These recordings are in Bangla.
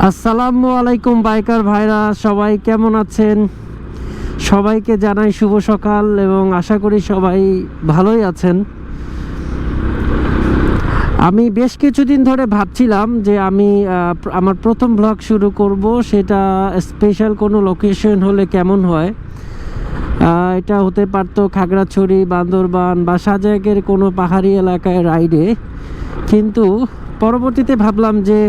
আসসালামু আলাইকুম বাইকার ভাইরা, সবাই কেমন আছেন? সবাইকে জানাই শুভ সকাল এবং আশা করি সবাই ভালোই আছেন। আমি বেশ কিছুদিন ধরে ভাবছিলাম যে আমি আমার প্রথম ব্লগ শুরু করব, সেটা স্পেশাল কোনো লোকেশন হলে কেমন হয়। এটা হতে পারতো খাগড়াছড়ি, বান্দরবান বা সাজেকের কোনো পাহাড়ি এলাকায় রাইডে, কিন্তু পরবর্তীতে ভাবলাম যে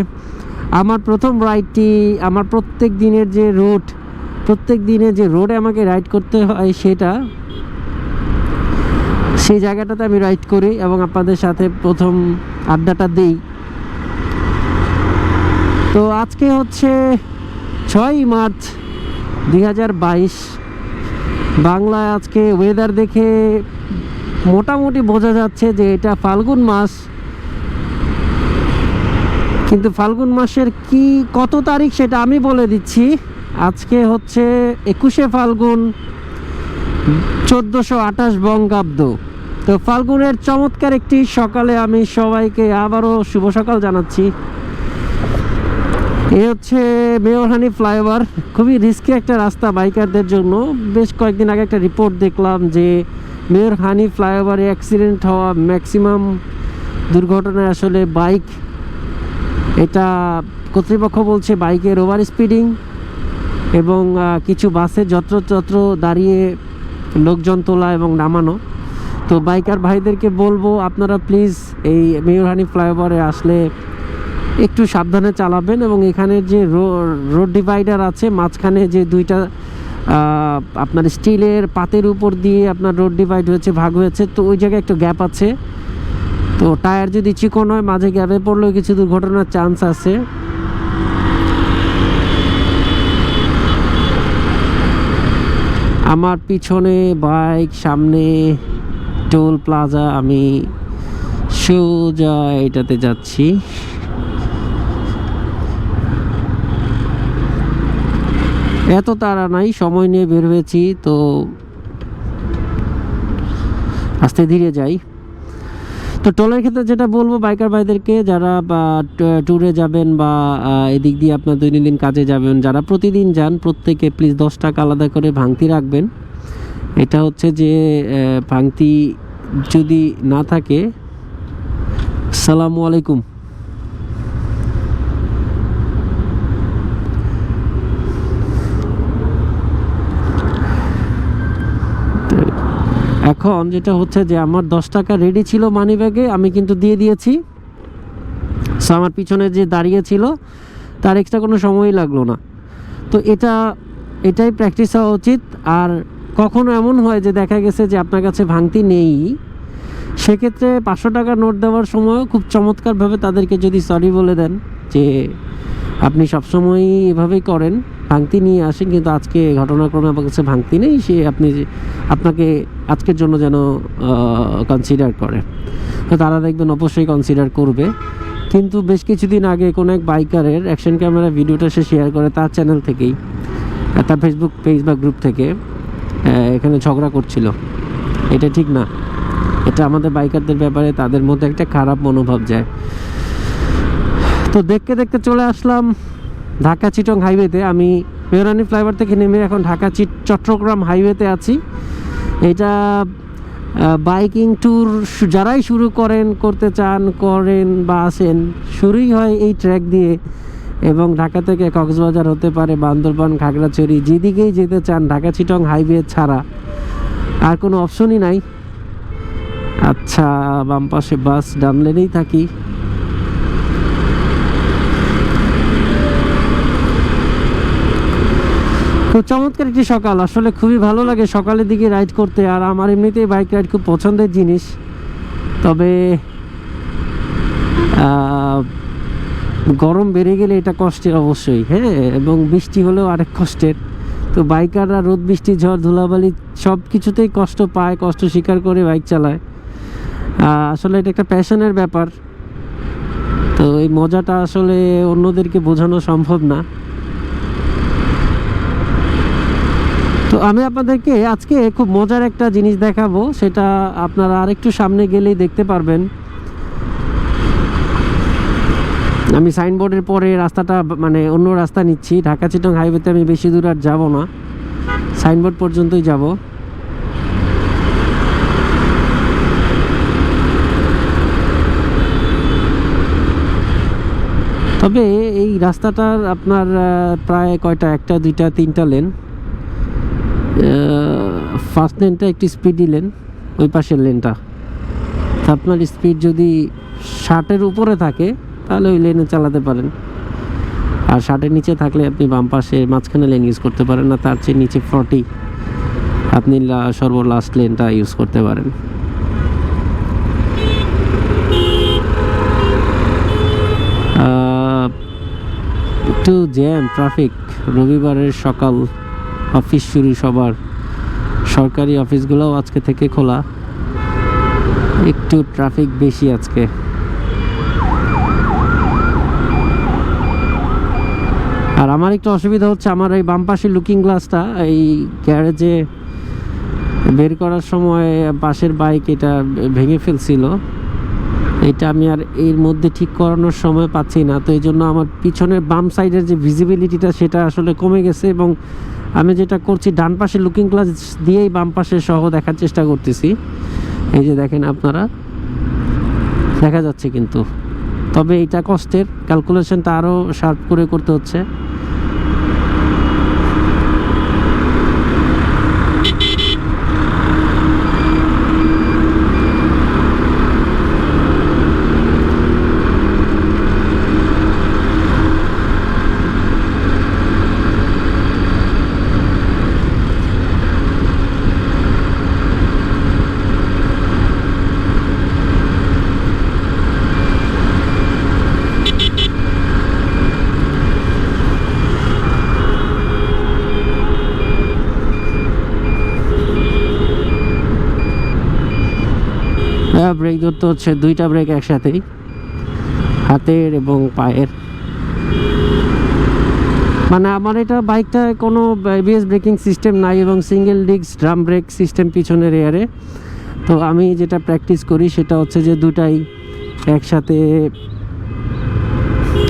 আমার প্রথম রাইডটি আমার প্রত্যেক দিনে যে রোডে আমাকে রাইড করতে হয় সেই জায়গাটাতে আমি রাইড করি এবং আপনাদের সাথে প্রথম আড্ডাটা দিই। তো আজকে হচ্ছে 6ই মার্চ 2022। বাংলায় আজকে ওয়েদার দেখে মোটামুটি বোঝা যাচ্ছে যে এটা ফাল্গুন মাস, কিন্তু ফাল্গুন মাসের কত তারিখ সেটা আমি বলে দিচ্ছি। আজকে হচ্ছে 21শে ফাল্গুন 1428 বঙ্গাব্দ। তো ফাল্গুনের চমৎকার একটি সকালে আমি সবাইকে আবারও শুভ সকাল জানাচ্ছি। এ হচ্ছে মেয়রহানি ফ্লাইওভার, খুবই রিস্কি একটা রাস্তা বাইকারদের জন্য। বেশ কয়েকদিন আগে একটা রিপোর্ট দেখলাম যে মেয়রহানি ফ্লাইওভারে অ্যাক্সিডেন্ট হওয়া ম্যাক্সিমাম দুর্ঘটনায় আসলে বাইক। এটা কর্তৃপক্ষ বলছে বাইকের ওভার স্পিডিং এবং কিছু বাসে যত্রতত্র দাঁড়িয়ে লোকজন তোলা এবং নামানো। তো বাইকার ভাইদেরকে বলবো, আপনারা প্লিজ এই মেয়রহানি ফ্লাইওভারে আসলে একটু সাবধানে চালাবেন এবং এখানে যে রোড ডিভাইডার আছে, মাঝখানে যে দুইটা আপনার স্টিলের পাতের উপর দিয়ে আপনার রোড ডিভাইড হয়েছে, ভাগ হয়েছে, তো ওই জায়গায় একটু গ্যাপ আছে। তো টায়ার যদি চিকন হয় মাঝে গ্যাপে পড়লেও কিছু দুর্ঘটনার চান্স আছে। আমার পিছনে বাইক, সামনে টোল প্লাজা, আমি সোজা এটাতে যাচ্ছি। এত তাড়া নাই, সময় নিয়ে বের হয়েছি, তো আস্তে ধীরে যাই। তো টোলের ক্ষেত্রে যেটা বলবো বাইকার ভাইদেরকে, যারা ট্যুরে যাবেন বা এদিক দিয়ে আপনার দৈনন্দিন কাজে যাবেন, যারা প্রতিদিন যান, প্রত্যেকে প্লিজ 10 টাকা আলাদা করে ভাঙতি রাখবেন। এটা হচ্ছে যে ভাঙতি যদি না থাকে, আসসালামু আলাইকুম, এখন যেটা হচ্ছে যে আমার 10 টাকা রেডি ছিল মানি ব্যাগে, আমি কিন্তু দিয়ে দিয়েছি। সো আমার পিছনে যে দাঁড়িয়ে ছিল তার এক্সট্রা কোনো সময়ই লাগলো না। তো এটাই প্র্যাকটিস হওয়া উচিত। আর কখনো এমন হয় যে দেখা গেছে যে আপনার কাছে ভাঙতি নেই, সেক্ষেত্রে 500 টাকা নোট দেওয়ার সময়ও খুব চমৎকারভাবে তাদেরকে যদি সরি বলে দেন যে আপনি সবসময়ই এভাবেই করেন, ভাঙতি নিয়ে আসেন, কিন্তু আজকে ঘটনাক্রমে আমার কাছে ভাঙতি নেই, আপনাকে আজকের জন্য যেন কনসিডার করে। তো তারা দেখবেন অবশ্যই কনসিডার করবে। কিন্তু বেশ কিছুদিন আগে কোনো এক বাইকারের অ্যাকশন ক্যামেরা ভিডিওটা সে শেয়ার করে তার চ্যানেল থেকেই, তার ফেসবুক পেজ বা গ্রুপ থেকে, এখানে ঝগড়া করছিল। এটা ঠিক না, এটা আমাদের বাইকারদের ব্যাপারে তাদের মধ্যে একটা খারাপ মনোভাব যায়। তো দেখতে দেখতে চলে আসলাম ঢাকা চিটং হাইওয়েতে। আমি মেয়রহানি ফ্লাইওভার থেকে নেমে এখন ঢাকা চট্টগ্রাম হাইওয়েতে আছি। এটা বাইকিং ট্যুর যারাই শুরু করতে চান বা আসেন, শুরুই হয় এই ট্র্যাক দিয়ে এবং ঢাকা থেকে কক্সবাজার হতে পারে, বান্দরবান, খাগড়াছড়ি, যেদিকেই যেতে চান ঢাকা চিটং হাইওয়ে ছাড়া আর কোনো অপশনই নাই। আচ্ছা, বাম পাশে বাস, ডান লেনেই থাকি। খুব চমৎকার একটি সকাল, আসলে খুবই ভালো লাগে সকালের দিকে রাইড করতে। আর আমার এমনিতেই বাইক রাইড খুব পছন্দের জিনিস, তবে গরম বেড়ে গেলে এটা কষ্টের অবশ্যই, হ্যাঁ, এবং বৃষ্টি হলেও আরেক কষ্টের। তো বাইকাররা রোদ, বৃষ্টি, ঝড়, ধুলাবালি সব কিছুতেই কষ্ট পায়, কষ্ট স্বীকার করে বাইক চালায়। আসলে এটা একটা প্যাশনের ব্যাপার, তো এই মজাটা আসলে অন্যদেরকে বোঝানো সম্ভব না। তো আমি আপনাদেরকে আজকে খুব মজার একটা জিনিস দেখাবো, সেটা আপনারা আরেকটু সামনে গেলেই দেখতে পারবেন। আমি সাইনবোর্ডের পরে রাস্তাটা মানে অন্য রাস্তা নিচ্ছি। ঢাকা চিটং হাইওয়েতে আমি বেশি দূর আর যাবো না, সাইনবোর্ড পর্যন্তই যাব। তবে এই রাস্তাটার আপনার প্রায় কয়টা, 1, 2, 3টা লেন। ফার্স্ট লেনটা একটি স্পিডি লেন, ওই পাশের লেনটা। আপনার স্পিড যদি 60-এর উপরে থাকে তাহলে ওই লেনে চালাতে পারেন, আর 60-এর নিচে থাকলে আপনি বাম পাশে মাঝখানে লেন ইউজ করতে পারেন, না তার চেয়ে নিচে 40 আপনি সর্বলাস্ট লেনটা ইউজ করতে পারেন। একটু জ্যাম, ট্রাফিক, রবিবারের সকাল, অফিস শুরু সবার, সরকারি অফিসগুলোও আজকে থেকে খোলা, একটু ট্রাফিক বেশি আজকে। আর আমার একটু অসুবিধা হচ্ছে, আমার এই বাম পাশের লুকিং গ্লাসটা এই গ্যারেজে বের করার সময় পাশের বাইক এটা ভেঙে ফেলছিল, এটা আমি আর এর মধ্যে ঠিক করানোর সময় পাচ্ছি না। তো এই জন্য আমার পিছনের বাম সাইডের যে ভিজিবিলিটিটা সেটা আসলে কমে গেছে, এবং আমি যেটা করছি ডান পাশে লুকিং গ্লাস দিয়েই বাম পাশে সহ দেখার চেষ্টা করতেছি। এই যে দেখেন আপনারা, দেখা যাচ্ছে কিন্তু। তবে এটা কষ্টের, ক্যালকুলেশনটা আরও শার্প করে করতে হচ্ছে। ব্রেক ধরতে হচ্ছে, 2টা ব্রেক একসাথেই, হাতের এবং পায়ের। মানে আমার এটা বাইকটায় কোনো এবিএস ব্রেকিং সিস্টেম নাই এবং single disc drum brake system পিছনের এয়ারে। তো আমি যেটা প্র্যাকটিস করি সেটা হচ্ছে যে দুটাই একসাথে,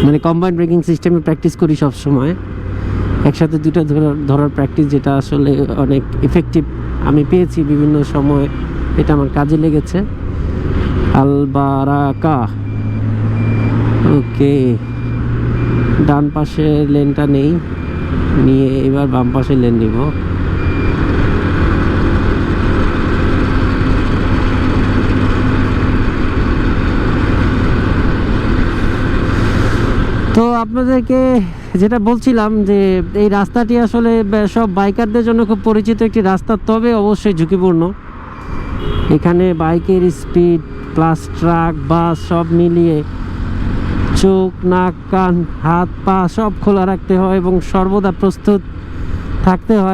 মানে কম্বাইন্ড ব্রেকিং সিস্টেমে প্র্যাকটিস করি সব সময়, একসাথে দুটো ধরার প্র্যাকটিস, যেটা আসলে অনেক ইফেক্টিভ আমি পেয়েছি বিভিন্ন সময়, এটা আমার কাজে লেগেছে। আলবারাকা, ওকে। ডান পাশে লেনটা নেই, নিয়ে এবার বাম পাশে লেন নিব। তো আপনাদেরকে যেটা বলছিলাম যে এই রাস্তাটি আসলে সব বাইকারদের জন্য খুব পরিচিত একটি রাস্তা, তবে অবশ্যই ঝুঁকিপূর্ণ। এখানে বাইকের স্পিড প্লাস ট্রাক, বাস সব মিলিয়ে চোখ, নাক, কান, হাত, পা সব খোলা রাখতে হয় এবং সর্বদা প্রস্তুত থাকতে হয়।